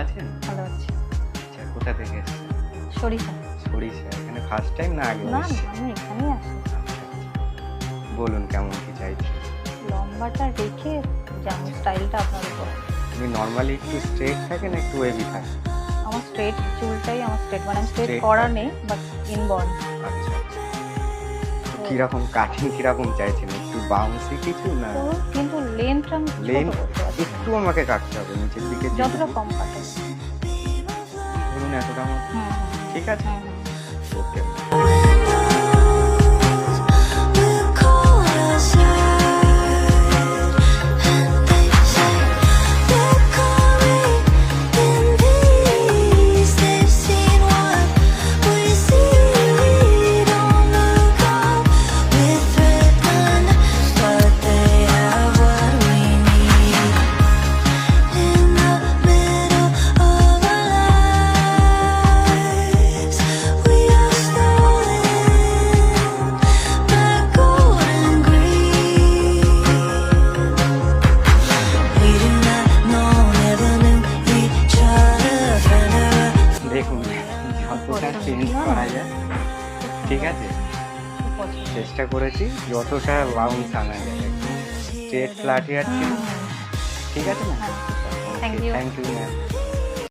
আছেন? ভালো আছি। আচ্ছা, কোথা থেকে এসেছেন? সরিষা। সরিষা। এখানে ফার্স্ট টাইম না আগেও না, না, এসেছেন? আমি এখানেই আসি। আচ্ছা, আচ্ছা। বলুন কেমন কি চাইছেন? লম্বাটা রেখে যেমন স্টাইলটা আপনার উপর। আপনি নরমালি একটু স্ট্রেট থাকেন, একটু ওয়েভি থাকেন? আমার স্ট্রেট চুলটাই আমার স্ট্রেট, মানে আমি স্ট্রেট Straight করা থাকে। নেই, বাট ইনবর্ন। আচ্ছা, আচ্ছা। তো কিরকম কাটিং কিরকম চাইছেন? একটু বাউন্সি কিছু না তো কিন্তু লেন্থটা আমি ছোট লেন করতে পারছি। একটু আমাকে কাটতে হবে নিচের দিকে যতটা কম কাটে। ধরুন এতটা মতো। হুম, ঠিক আছে? হুম, হুম। ওকে। দেখুন যতটা চেঞ্জ করা যায়, ঠিক আছে? খুব পছন্দ। চেষ্টা করেছি যতটা বাউন্স আনা যায়, একদম স্ট্রেট ফ্ল্যাট হেয়ার ছিল। হুম, ঠিক আছে না? হ্যাঁ, thank you. Thank you ma'am.